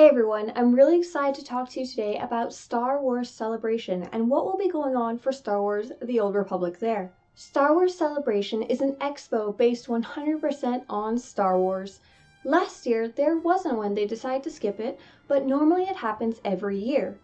everyone, I'm really excited to talk to you today about Star Wars Celebration and what will be going on for Star Wars The Old Republic there. Star Wars Celebration is an expo based 100% on Star Wars. Last year, there wasn't one, they decided to skip it, but normally it happens every year.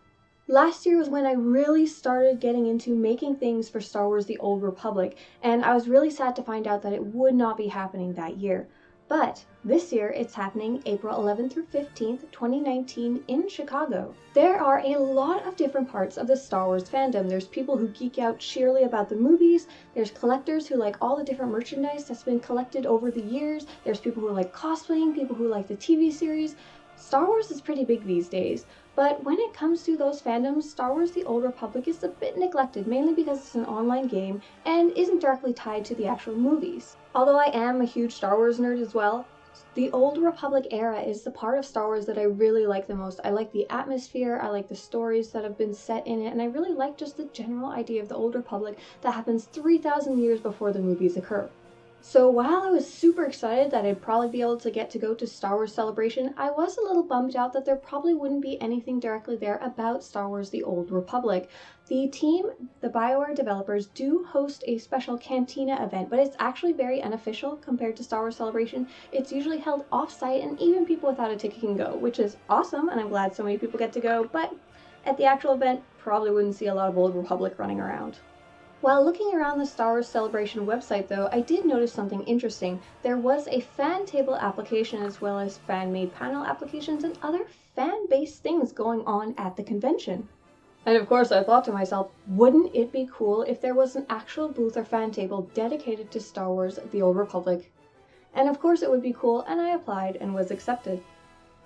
Last year was when I really started getting into making things for Star Wars The Old Republic, and I was really sad to find out that it would not be happening that year. But this year it's happening April 11th through 15th, 2019 in Chicago. There are a lot of different parts of the Star Wars fandom. There's people who geek out sheerly about the movies, there's collectors who like all the different merchandise that's been collected over the years, there's people who like cosplaying, people who like the TV series. Star Wars is pretty big these days, but when it comes to those fandoms, Star Wars The Old Republic is a bit neglected, mainly because it's an online game and isn't directly tied to the actual movies. Although I am a huge Star Wars nerd as well, the Old Republic era is the part of Star Wars that I really like the most. I like the atmosphere, I like the stories that have been set in it, and I really like just the general idea of the Old Republic that happens 3,000 years before the movies occur. So while I was super excited that I'd probably be able to go to Star Wars Celebration, I was a little bummed out that there probably wouldn't be anything directly there about Star Wars The Old Republic. The team, the BioWare developers, do host a special Cantina event, but it's actually very unofficial compared to Star Wars Celebration. It's usually held off-site and even people without a ticket can go, which is awesome, and I'm glad so many people get to go, but at the actual event, probably wouldn't see a lot of Old Republic running around. While looking around the Star Wars Celebration website though, I did notice something interesting. There was a fan table application as well as fan-made panel applications and other fan-based things going on at the convention. And of course I thought to myself, wouldn't it be cool if there was an actual booth or fan table dedicated to Star Wars The Old Republic? And of course it would be cool, and I applied and was accepted.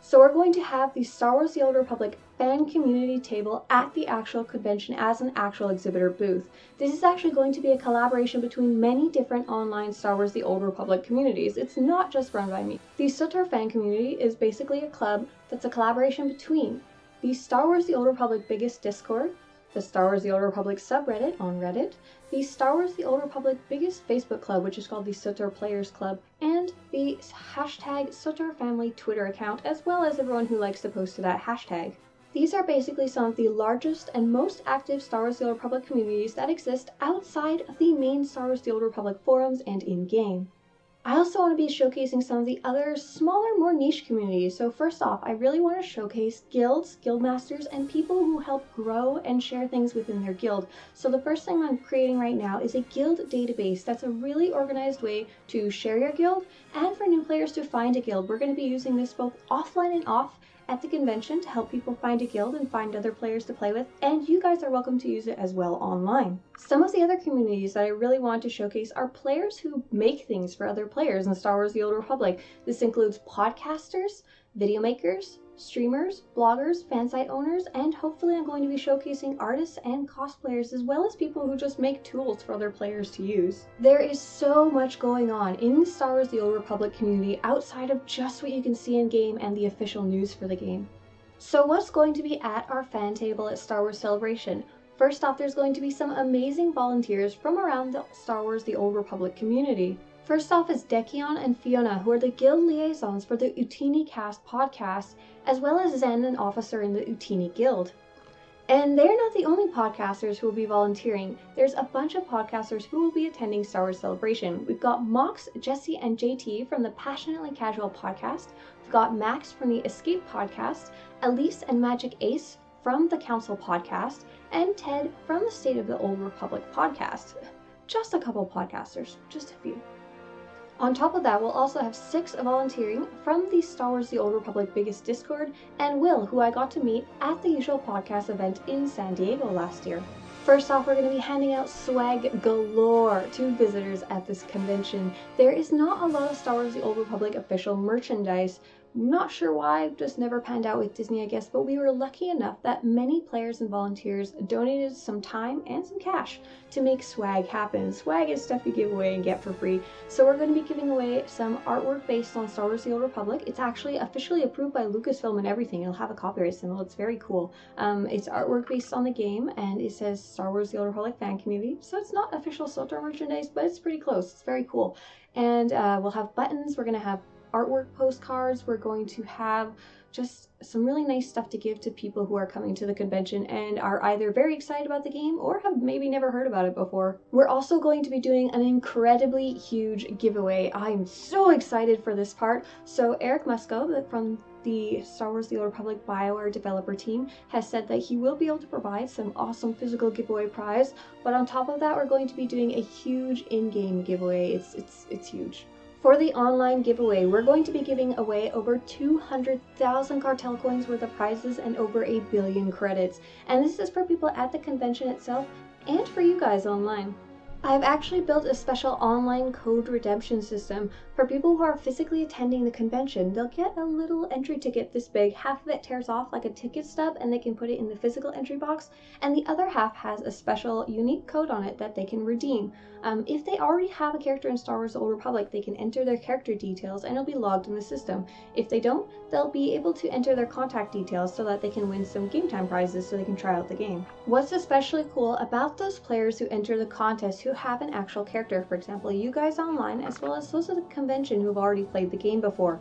So we're going to have the Star Wars The Old Republic fan community table at the actual convention as an actual exhibitor booth. This is actually going to be a collaboration between many different online Star Wars The Old Republic communities. It's not just run by me. The SWTOR fan community is basically a club that's a collaboration between the Star Wars The Old Republic biggest Discord, the Star Wars The Old Republic subreddit on Reddit, the Star Wars The Old Republic biggest Facebook club, which is called the SWTOR Players Club, and the hashtag SWTOR Family Twitter account, as well as everyone who likes to post to that hashtag. These are basically some of the largest and most active Star Wars The Old Republic communities that exist outside of the main Star Wars The Old Republic forums and in-game. I also want to be showcasing some of the other smaller, more niche communities. So first off, I really want to showcase guilds, guildmasters, and people who help grow and share things within their guild. So the first thing I'm creating right now is a guild database. That's a really organized way to share your guild and for new players to find a guild. We're going to be using this both offline and off at the convention to help people find a guild and find other players to play with, and you guys are welcome to use it as well online. Some of the other communities that I really want to showcase are players who make things for other players in Star Wars The Old Republic. This includes podcasters, video makers, streamers, bloggers, fansite owners, and hopefully I'm going to be showcasing artists and cosplayers as well as people who just make tools for other players to use. There is so much going on in the Star Wars The Old Republic community outside of just what you can see in game and the official news for the game. So what's going to be at our fan table at Star Wars Celebration? First off, there's going to be some amazing volunteers from around the Star Wars The Old Republic community. First off is Dekion and Fiona, who are the guild liaisons for the Utini Cast podcast, as well as Zen, an officer in the Utini Guild. And they're not the only podcasters who will be volunteering. There's a bunch of podcasters who will be attending Star Wars Celebration. We've got Mox, Jesse, and JT from the Passionately Casual podcast. We've got Max from the Escape podcast, Elise and Magic Ace from the Council podcast, and Ted from the State of the Old Republic podcast. Just a couple podcasters, just a few. On top of that, we'll also have 6 volunteering from the Star Wars The Old Republic biggest Discord, and Will, who I got to meet at the usual podcast event in San Diego last year. First off, we're going to be handing out swag galore to visitors at this convention. There is not a lot of Star Wars The Old Republic official merchandise. Not sure why, just never panned out with Disney, I guess, but we were lucky enough that many players and volunteers donated some time and some cash to make swag happen. Swag is stuff you give away and get for free, so we're going to be giving away some artwork based on Star Wars The Old Republic. It's actually officially approved by Lucasfilm and everything. It'll have a copyright symbol. It's very cool. It's artwork based on the game, and it says Star Wars The Old Republic fan community, so it's not official SWTOR merchandise, but it's pretty close. It's very cool. And we'll have buttons. We're going to have artwork postcards. We're going to have just some really nice stuff to give to people who are coming to the convention and are either very excited about the game or have maybe never heard about it before. We're also going to be doing an incredibly huge giveaway. I'm so excited for this part. So Eric Musco from the Star Wars The Old Republic BioWare developer team has said that he will be able to provide some awesome physical giveaway prize, but on top of that we're going to be doing a huge in-game giveaway. It's huge. For the online giveaway, we're going to be giving away over 200,000 cartel coins worth of prizes and over 1 billion credits. And this is for people at the convention itself and for you guys online. I've actually built a special online code redemption system for people who are physically attending the convention. They'll get a little entry ticket this big. Half of it tears off like a ticket stub and they can put it in the physical entry box, and the other half has a special unique code on it that they can redeem. If they already have a character in Star Wars The Old Republic, they can enter their character details and it'll be logged in the system. If they don't, they'll be able to enter their contact details so that they can win some game time prizes so they can try out the game. What's especially cool about those players who enter the contest who have an actual character, for example you guys online as well as those at the convention who have already played the game before,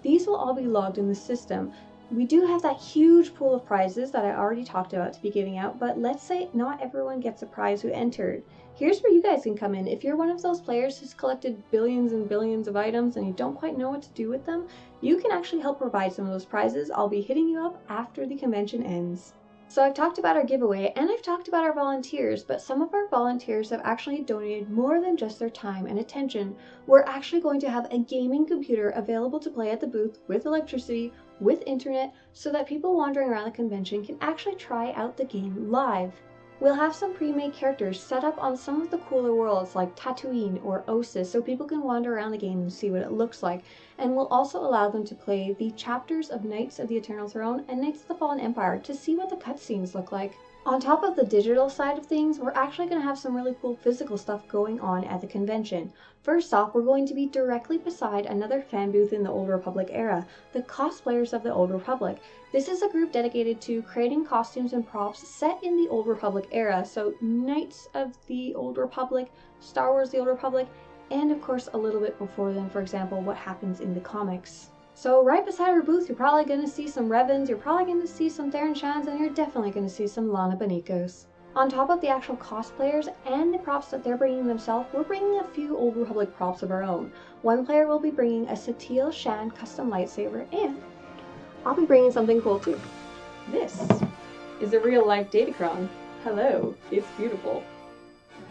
these will all be logged in the system. We do have that huge pool of prizes that I already talked about to be giving out, but let's say not everyone gets a prize who entered. Here's where you guys can come in. If you're one of those players who's collected billions and billions of items and you don't quite know what to do with them, you can actually help provide some of those prizes. I'll be hitting you up after the convention ends. So I've talked about our giveaway and I've talked about our volunteers, but some of our volunteers have actually donated more than just their time and attention. We're actually going to have a gaming computer available to play at the booth with electricity, with internet, so that people wandering around the convention can actually try out the game live. We'll have some pre-made characters set up on some of the cooler worlds like Tatooine or Ossus so people can wander around the game and see what it looks like, and we'll also allow them to play the chapters of Knights of the Eternal Throne and Knights of the Fallen Empire to see what the cutscenes look like. On top of the digital side of things, we're actually going to have some really cool physical stuff going on at the convention. First off, we're going to be directly beside another fan booth in the Old Republic era, the Cosplayers of the Old Republic. This is a group dedicated to creating costumes and props set in the Old Republic era, so Knights of the Old Republic, Star Wars The Old Republic, and of course a little bit before then, for example, what happens in the comics. So right beside our booth, you're probably going to see some Revans, you're probably going to see some Theron Shans, and you're definitely going to see some Lana Benicos. On top of the actual cosplayers and the props that they're bringing themselves, we're bringing a few Old Republic props of our own. One player will be bringing a Satele Shan custom lightsaber, and I'll be bringing something cool too. This is a real-life Datacron. Hello, it's beautiful.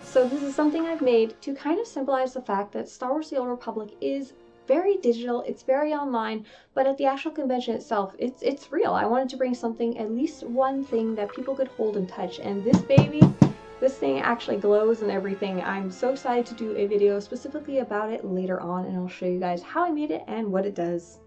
So this is something I've made to kind of symbolize the fact that Star Wars The Old Republic is very digital, it's very online, but at the actual convention itself, it's real. I wanted to bring something, at least one thing that people could hold and touch, and this baby, this thing actually glows and everything. I'm so excited to do a video specifically about it later on, and I'll show you guys how I made it and what it does.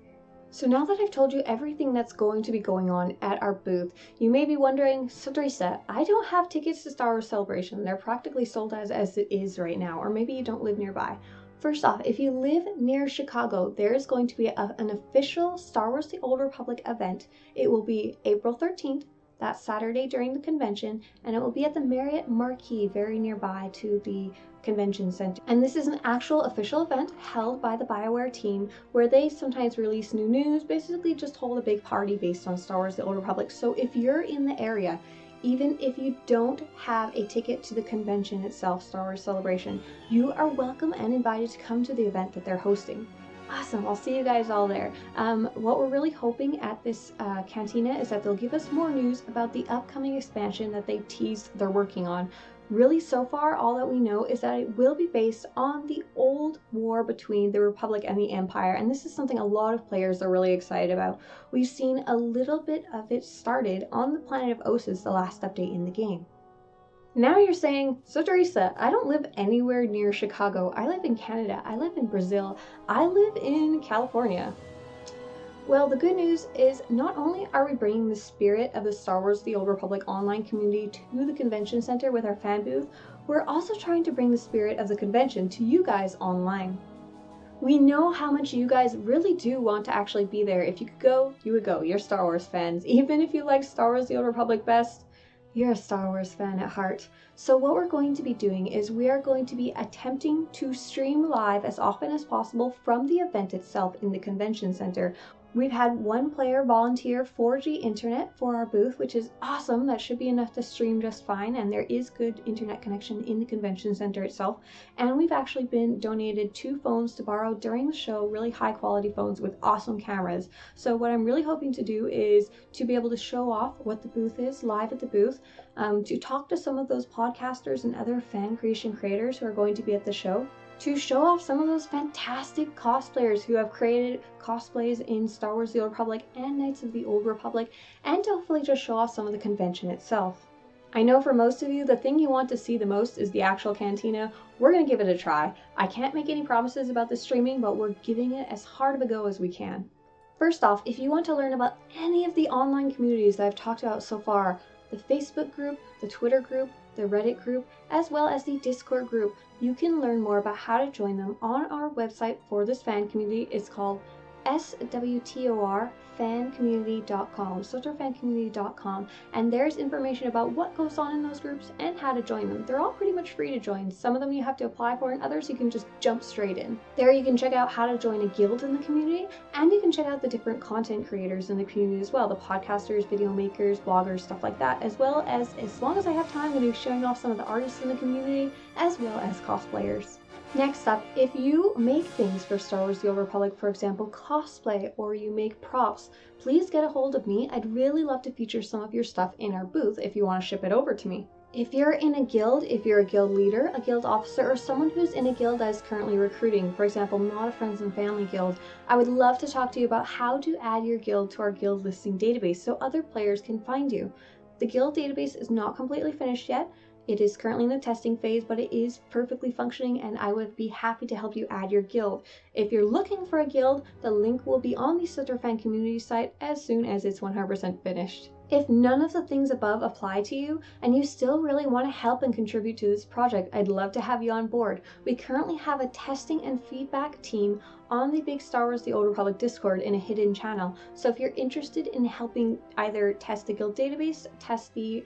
So now that I've told you everything that's going to be going on at our booth, you may be wondering, Swtorista, I don't have tickets to Star Wars Celebration. They're practically sold as it is right now, or maybe you don't live nearby. First off, if you live near Chicago, there is going to be an official Star Wars The Old Republic event. It will be April 13th, that Saturday during the convention, and it will be at the Marriott Marquis very nearby to the convention center. And this is an actual official event held by the BioWare team where they sometimes release new news, basically just hold a big party based on Star Wars The Old Republic. So if you're in the area, even if you don't have a ticket to the convention itself, Star Wars Celebration, you are welcome and invited to come to the event that they're hosting. Awesome, I'll see you guys all there. What we're really hoping at this cantina is that they'll give us more news about the upcoming expansion that they teased they're working on. Really, so far, all that we know is that it will be based on the old war between the Republic and the Empire, and this is something a lot of players are really excited about. We've seen a little bit of it started on the planet of Ossus, the last update in the game. Now you're saying, Swtorista, I don't live anywhere near Chicago. I live in Canada. I live in Brazil. I live in California. Well, the good news is not only are we bringing the spirit of the Star Wars The Old Republic online community to the convention center with our fan booth, we're also trying to bring the spirit of the convention to you guys online. We know how much you guys really do want to actually be there. If you could go, you would go. You're Star Wars fans. Even if you like Star Wars The Old Republic best, You're a Star Wars fan at heart. So what we're going to be doing is we are going to be attempting to stream live as often as possible from the event itself in the convention center. We've had one player volunteer 4G internet for our booth, which is awesome. That should be enough to stream just fine, and there is good internet connection in the convention center itself. And we've actually been donated 2 phones to borrow during the show, really high quality phones with awesome cameras. So what I'm really hoping to do is to be able to show off what the booth is live at the booth, to talk to some of those podcasters and other fan creation creators who are going to be at the show, to show off some of those fantastic cosplayers who have created cosplays in Star Wars The Old Republic and Knights of the Old Republic, and to hopefully just show off some of the convention itself. I know for most of you, the thing you want to see the most is the actual cantina. We're going to give it a try. I can't make any promises about the streaming, but we're giving it as hard of a go as we can. First off, if you want to learn about any of the online communities that I've talked about so far, the Facebook group, the Twitter group, the Reddit group, as well as the Discord group, you can learn more about how to join them on our website for this fan community. It's called SWTOR fancommunity.com, SWTORfancommunity.com, and there's information about what goes on in those groups and how to join them. They're all pretty much free to join. Some of them you have to apply for, and others you can just jump straight in. There you can check out how to join a guild in the community, and you can check out the different content creators in the community as well, the podcasters, video makers, bloggers, stuff like that, as well as long as I have time, I'm going to be showing off some of the artists in the community, as well as cosplayers. Next up, if you make things for Star Wars The Old Republic, for example, cosplay, or you make props, please get a hold of me. I'd really love to feature some of your stuff in our booth if you want to ship it over to me. If you're in a guild, if you're a guild leader, a guild officer, or someone who's in a guild that is currently recruiting, for example, not a friends and family guild, I would love to talk to you about how to add your guild to our guild listing database so other players can find you. The guild database is not completely finished yet. It is currently in the testing phase, but it is perfectly functioning, and I would be happy to help you add your guild. If you're looking for a guild, the link will be on the SWTOR fan community site as soon as it's 100% finished. If none of the things above apply to you, and you still really want to help and contribute to this project, I'd love to have you on board. We currently have a testing and feedback team on the big Star Wars The Old Republic Discord in a hidden channel. So if you're interested in helping either test the guild database, test the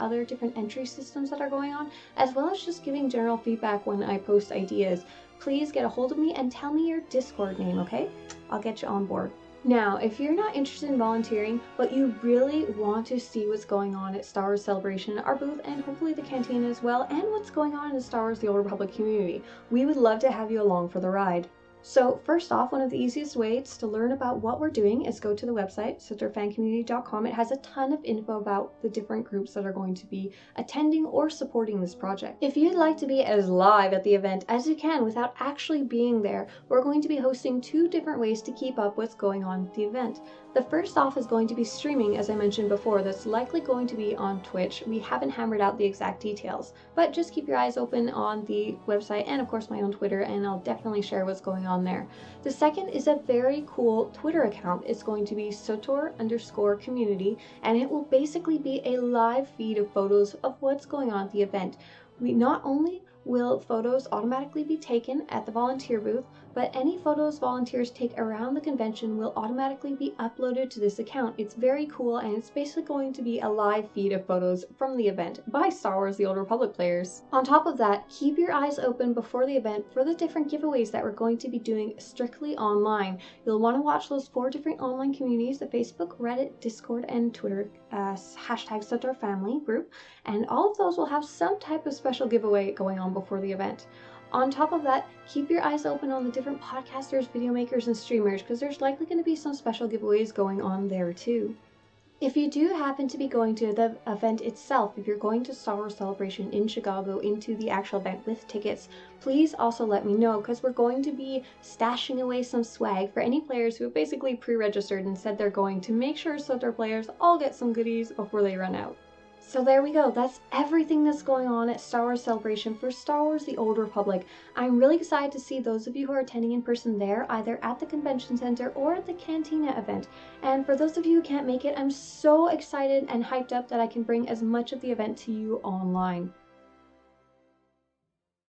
other different entry systems that are going on, as well as just giving general feedback when I post ideas, please get a hold of me and tell me your Discord name, okay? I'll get you on board. Now, if you're not interested in volunteering, but you really want to see what's going on at Star Wars Celebration, our booth, and hopefully the cantina as well, and what's going on in the Star Wars The Old Republic community, we would love to have you along for the ride. So first off, one of the easiest ways to learn about what we're doing is go to the website, SWTORfancommunity.com. It has a ton of info about the different groups that are going to be attending or supporting this project. If you'd like to be as live at the event as you can without actually being there, we're going to be hosting 2 different ways to keep up what's going on at the event. The first off is going to be streaming, as I mentioned before. That's likely going to be on Twitch. We haven't hammered out the exact details, but just keep your eyes open on the website and of course my own Twitter, and I'll definitely share what's going on there. The second is a very cool Twitter account. It's going to be SWTOR_community, and it will basically be a live feed of photos of what's going on at the event. We not only will photos automatically be taken at the volunteer booth, but any photos volunteers take around the convention will automatically be uploaded to this account. It's very cool, and it's basically going to be a live feed of photos from the event by Star Wars The Old Republic players. On top of that, keep your eyes open before the event for the different giveaways that we're going to be doing strictly online. You'll want to watch those 4 different online communities, the Facebook, Reddit, Discord, and Twitter #SWTORFamily group, and all of those will have some type of special giveaway going on before the event. On top of that, keep your eyes open on the different podcasters, video makers, and streamers, because there's likely going to be some special giveaways going on there too. If you do happen to be going to the event itself, if you're going to Star Wars Celebration in Chicago into the actual event with tickets, please also let me know, because we're going to be stashing away some swag for any players who have basically pre-registered and said they're going to make sure SWTOR players all get some goodies before they run out. So there we go. That's everything that's going on at Star Wars Celebration for Star Wars The Old Republic. I'm really excited to see those of you who are attending in person there, either at the convention center or at the cantina event. And for those of you who can't make it, I'm so excited and hyped up that I can bring as much of the event to you online.